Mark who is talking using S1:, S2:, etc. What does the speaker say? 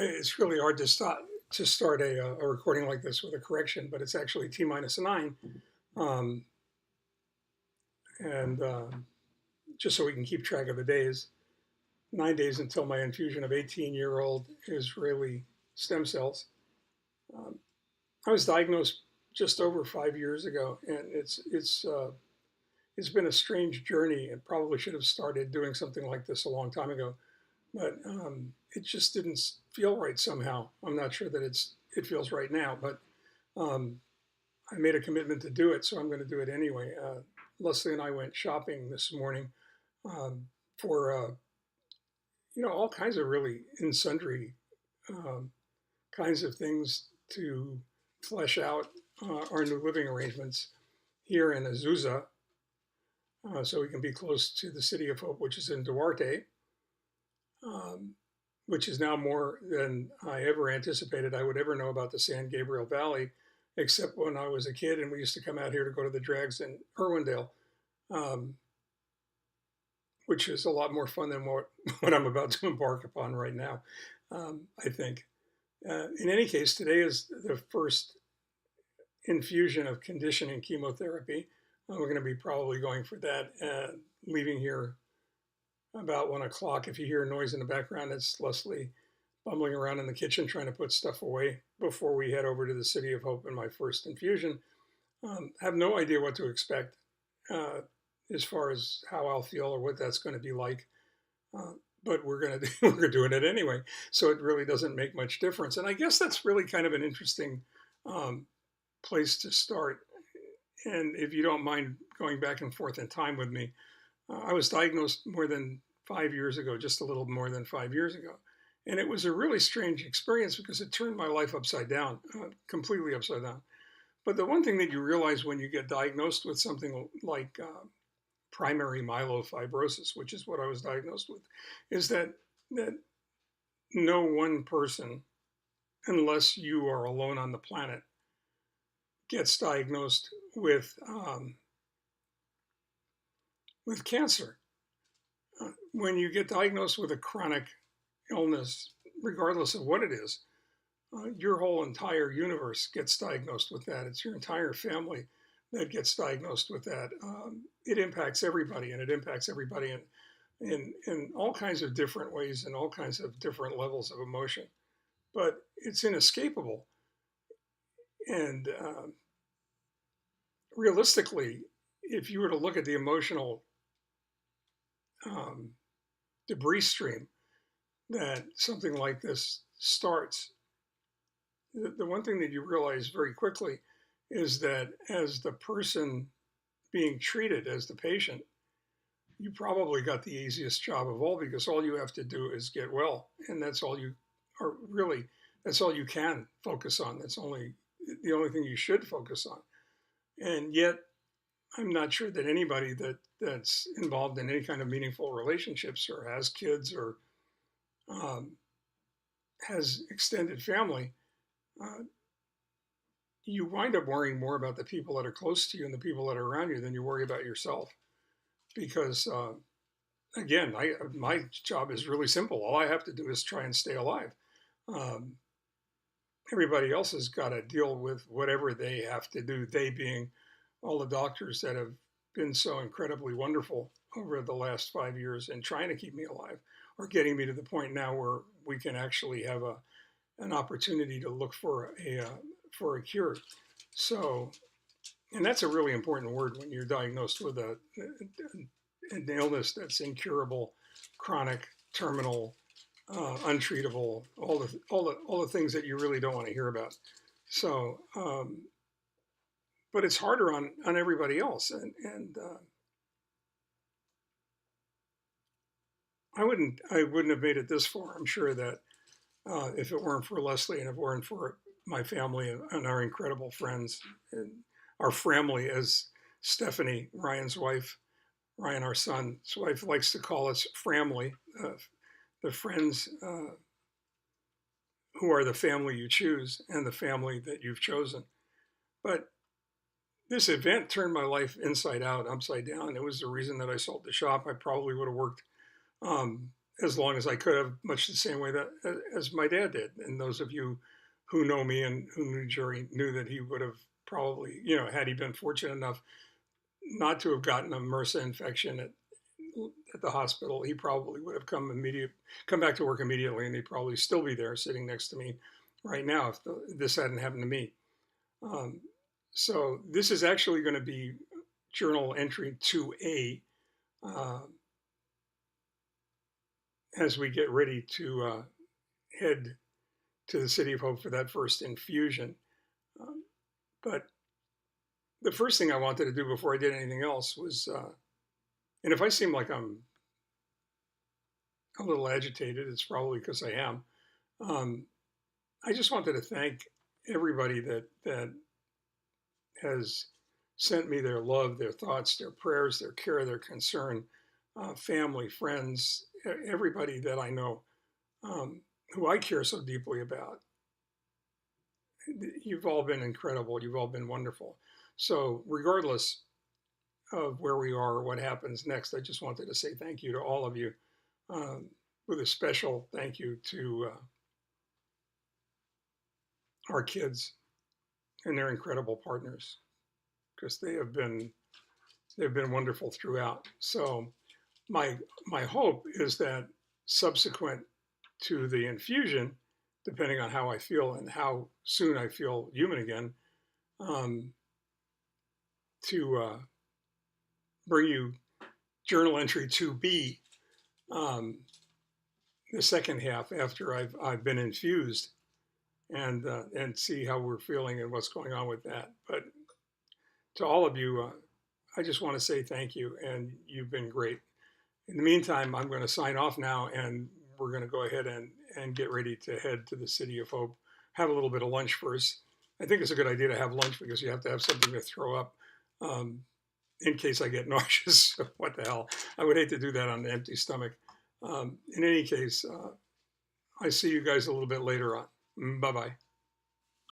S1: It's really hard to start a recording like this with a correction, but it's actually T minus 9, um, and just so we can keep track of the days. 9 days until my infusion of 18-year-old Israeli stem cells. Um, I was diagnosed just over 5 years ago, and it's been a strange journey. And probably should have started doing something like this a long time ago, but it just didn't feel right somehow. I'm not sure that it feels right now, but um, I made a commitment to do it, so I'm going to do it anyway. Leslie and I went shopping this morning um, for all kinds of really in sundry um, kinds of things to flesh out our new living arrangements here in Azusa, so we can be close to the City of Hope, which is in Duarte, um, which is now more than I ever anticipated I would ever know about the San Gabriel Valley, except when I was a kid and we used to come out here to go to the drags in Irwindale, um, which is a lot more fun than what I'm about to embark upon right now, I think. In any case, today is the first infusion of conditioning chemotherapy. We're going to be probably going for that, leaving here about 1 o'clock. If you hear noise in the background, it's Leslie bumbling around in the kitchen trying to put stuff away before we head over to the City of Hope in my first infusion. Have no idea what to expect uh, as far as how I'll feel or what that's going to be like. But we're doing it anyway, so it really doesn't make much difference. And I guess that's really kind of an interesting um, place to start. And if you don't mind going back and forth in time with me, I was diagnosed more than 5 years ago, just a little more than 5 years ago. And it was a really strange experience because it turned my life upside down, completely upside down. But the one thing that you realize when you get diagnosed with something like primary myelofibrosis, which is what I was diagnosed with, is that no one person, unless you are alone on the planet, gets diagnosed with cancer. When you get diagnosed with a chronic illness, regardless of what it is, your whole entire universe gets diagnosed with that. It's your entire family that gets diagnosed with that. It impacts everybody, and it impacts everybody in all kinds of different ways and all kinds of different levels of emotion. But it's inescapable. And realistically, if you were to look at the emotional um, debris stream that something like this starts, the one thing that you realize very quickly is that as the person being treated, as the patient, you probably got the easiest job of all, because all you have to do is get well, and that's all you are really. That's all you can focus on. That's the only thing you should focus on. And yet, I'm not sure that anybody that's involved in any kind of meaningful relationships or has kids or um, has extended family, uh, you wind up worrying more about the people that are close to you and the people that are around you than you worry about yourself. Because again, my job is really simple. All I have to do is try and stay alive. Um, Everybody else has got to deal with whatever they have to do. They being all the doctors that have been so incredibly wonderful over the last 5 years in trying to keep me alive, or getting me to the point now where we can actually have an opportunity to look for a cure. So, and that's a really important word when you're diagnosed with an illness that's incurable, chronic, terminal, untreatable, all the things that you really don't want to hear about. So, but it's harder on everybody else, and I wouldn't have made it this far. I'm sure that if it weren't for Leslie and if it weren't for my family and our incredible friends and our family, as Stephanie, Ryan's wife, Ryan, our son's wife, likes to call us family, the friends who are the family you choose and the family that you've chosen. But this event turned my life inside out, upside down. It was the reason that I sold the shop. I probably would have worked as long as I could have, much the same way that as my dad did. And those of you who know me and who knew Jerry knew that he would have probably, had he been fortunate enough not to have gotten a MRSA infection at the hospital, he probably would have come back to work immediately, and he'd probably still be there sitting next to me right now if this hadn't happened to me. Um, so this is actually going to be journal entry 2A, uh, as we get ready to head to the City of Hope for that first infusion. But the first thing I wanted to do before I did anything else was, and if I seem like I'm a little agitated, it's probably because I am. I just wanted to thank everybody that has sent me their love, their thoughts, their prayers, their care, their concern, family, friends, everybody that I know, who I care so deeply about. You've all been incredible. You've all been wonderful. So regardless of where we are or what happens next, I just wanted to say thank you to all of you, with a special thank you to our kids and their incredible partners, because they've been wonderful throughout. So my hope is that subsequent to the infusion, depending on how I feel and how soon I feel human again, to bring you journal entry 2B, the second half after I've been infused, and see how we're feeling and what's going on with that. But to all of you, I just want to say thank you, and you've been great. In the meantime, I'm going to sign off now, and we're going to go ahead and get ready to head to the City of Hope. Have a little bit of lunch first. I think it's a good idea to have lunch because you have to have something to throw up, in case I get nauseous. What the hell? I would hate to do that on an empty stomach. In any case, I see you guys a little bit later on. Bye-bye.